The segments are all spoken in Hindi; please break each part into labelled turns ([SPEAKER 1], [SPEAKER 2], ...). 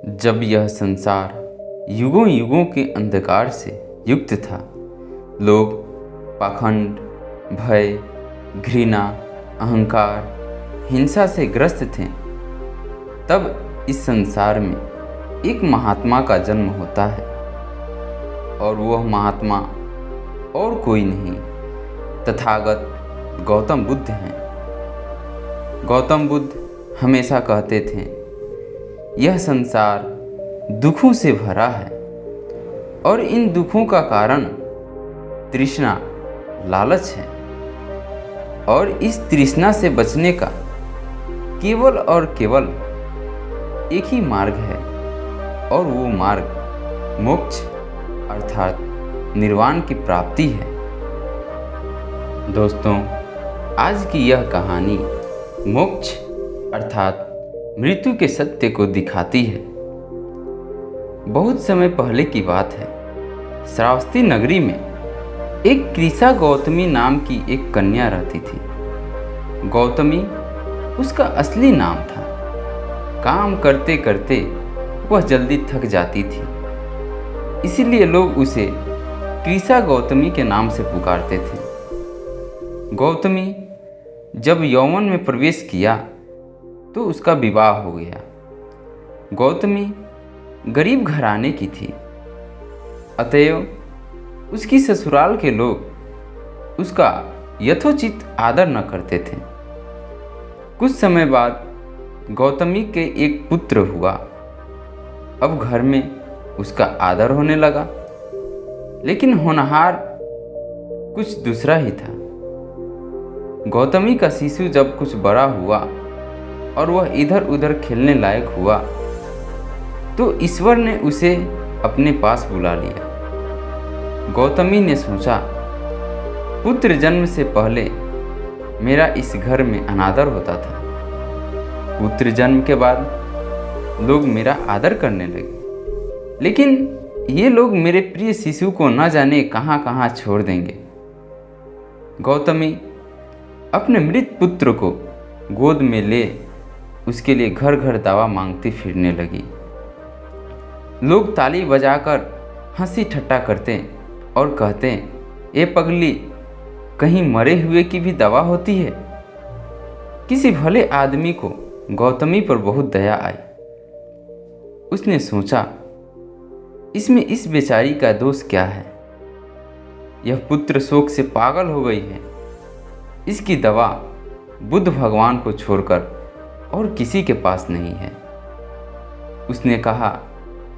[SPEAKER 1] जब यह संसार युगों युगों के अंधकार से युक्त था, लोग पाखंड, भय, घृणा, अहंकार, हिंसा से ग्रस्त थे, तब इस संसार में एक महात्मा का जन्म होता है और वह महात्मा और कोई नहीं, तथागत गौतम बुद्ध हैं। गौतम बुद्ध हमेशा कहते थे, यह संसार दुखों से भरा है और इन दुखों का कारण तृष्णा, लालच है और इस तृष्णा से बचने का केवल और केवल एक ही मार्ग है और वो मार्ग मोक्ष अर्थात निर्वाण की प्राप्ति है। दोस्तों, आज की यह कहानी मोक्ष अर्थात मृत्यु के सत्य को दिखाती है। बहुत समय पहले की बात है, श्रावस्ती नगरी में एक कृषा गौतमी नाम की एक कन्या रहती थी। गौतमी उसका असली नाम था। काम करते करते वह जल्दी थक जाती थी, इसीलिए लोग उसे कृषा गौतमी के नाम से पुकारते थे। गौतमी जब यौवन में प्रवेश किया तो उसका विवाह हो गया। गौतमी गरीब घराने की थी, अतएव उसकी ससुराल के लोग उसका यथोचित आदर न करते थे। कुछ समय बाद गौतमी के एक पुत्र हुआ। अब घर में उसका आदर होने लगा, लेकिन होनहार कुछ दूसरा ही था। गौतमी का शिशु जब कुछ बड़ा हुआ और वह इधर उधर खेलने लायक हुआ तो ईश्वर ने उसे अपने पास बुला लिया। गौतमी ने सोचा, पुत्र जन्म से पहले मेरा इस घर में अनादर होता था, पुत्र जन्म के बाद लोग मेरा आदर करने लगे, लेकिन ये लोग मेरे प्रिय शिशु को न जाने कहाँ कहाँ छोड़ देंगे। गौतमी अपने मृत पुत्र को गोद में ले उसके लिए घर घर दावा मांगती फिरने लगी। लोग ताली बजाकर हंसी ठट्टा करते और कहते, ए पगली, कहीं मरे हुए की भी दवा होती है। किसी भले आदमी को गौतमी पर बहुत दया आई। उसने सोचा, इसमें इस बेचारी का दोष क्या है? यह पुत्र शोक से पागल हो गई है। इसकी दवा बुद्ध भगवान को छोड़कर और किसी के पास नहीं है। उसने कहा,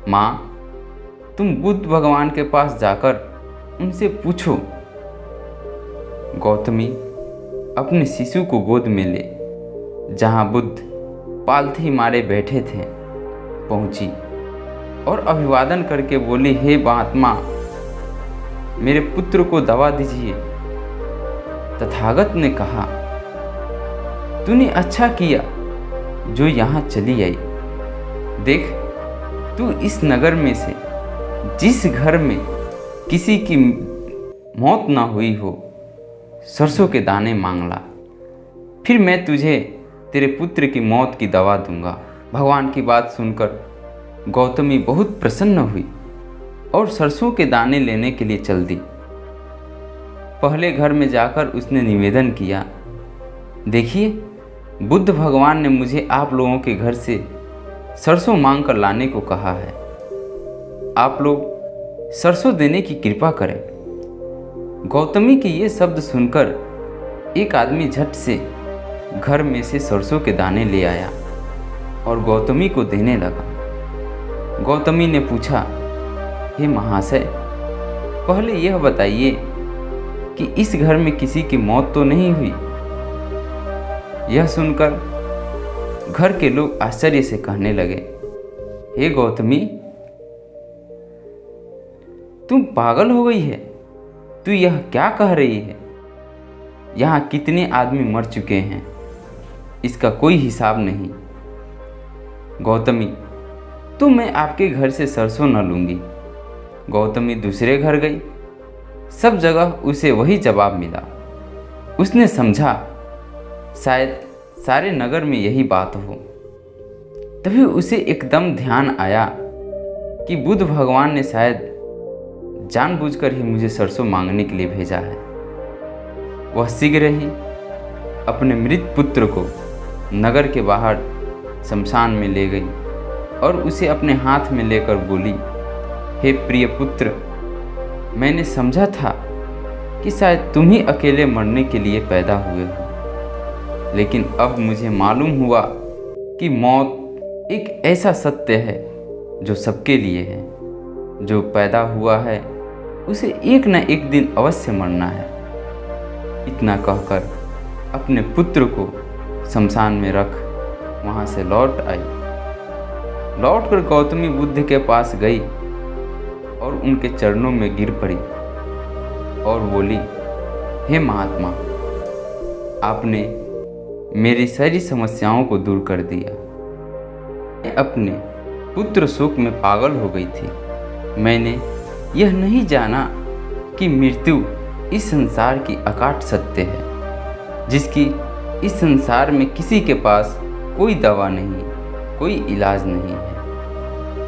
[SPEAKER 1] माँ, तुम बुद्ध भगवान के पास जाकर उनसे पूछो। गौतमी अपने शिशु को गोद में ले जहाँ बुद्ध पालथी मारे बैठे थे पहुँची और अभिवादन करके बोली, हे महात्मा, मेरे पुत्र को दवा दीजिए। तथागत ने कहा, तूने अच्छा किया जो यहाँ चली आई। देख, तू इस नगर में से जिस घर में किसी की मौत ना हुई हो, सरसों के दाने मांग ला, फिर मैं तुझे तेरे पुत्र की मौत की दवा दूंगा। भगवान की बात सुनकर गौतमी बहुत प्रसन्न हुई और सरसों के दाने लेने के लिए चल दी। पहले घर में जाकर उसने निवेदन किया, देखिए, बुद्ध भगवान ने मुझे आप लोगों के घर से सरसों मांग कर लाने को कहा है। आप लोग सरसों देने की कृपा करें। गौतमी के ये शब्द सुनकर एक आदमी झट से घर में से सरसों के दाने ले आया और गौतमी को देने लगा। गौतमी ने पूछा, हे महाशय, पहले यह बताइए कि इस घर में किसी की मौत तो नहीं हुई? यह सुनकर घर के लोग आश्चर्य से कहने लगे, हे गौतमी, तुम पागल हो गई है? तू यह क्या कह रही है? यहाँ कितने आदमी मर चुके हैं, इसका कोई हिसाब नहीं। गौतमी, तो मैं आपके घर से सरसों न लूँगी। गौतमी दूसरे घर गई। सब जगह उसे वही जवाब मिला। उसने समझा, शायद सारे नगर में यही बात हो। तभी उसे एकदम ध्यान आया कि बुद्ध भगवान ने शायद जानबूझकर ही मुझे सरसों मांगने के लिए भेजा है। वह शीघ्र ही अपने मृत पुत्र को नगर के बाहर शमशान में ले गई और उसे अपने हाथ में लेकर बोली, हे प्रिय पुत्र, मैंने समझा था कि शायद तुम ही अकेले मरने के लिए पैदा हुए हो, लेकिन अब मुझे मालूम हुआ कि मौत एक ऐसा सत्य है जो सबके लिए है। जो पैदा हुआ है उसे एक न एक दिन अवश्य मरना है। इतना कहकर अपने पुत्र को शमशान में रख वहाँ से लौट आई। लौटकर गौतमी बुद्ध के पास गई और उनके चरणों में गिर पड़ी और बोली, हे महात्मा, आपने मेरी सारी समस्याओं को दूर कर दिया। मैं अपने पुत्र शोक में पागल हो गई थी। मैंने यह नहीं जाना कि मृत्यु इस संसार की अकाट सत्य है, जिसकी इस संसार में किसी के पास कोई दवा नहीं, कोई इलाज नहीं है।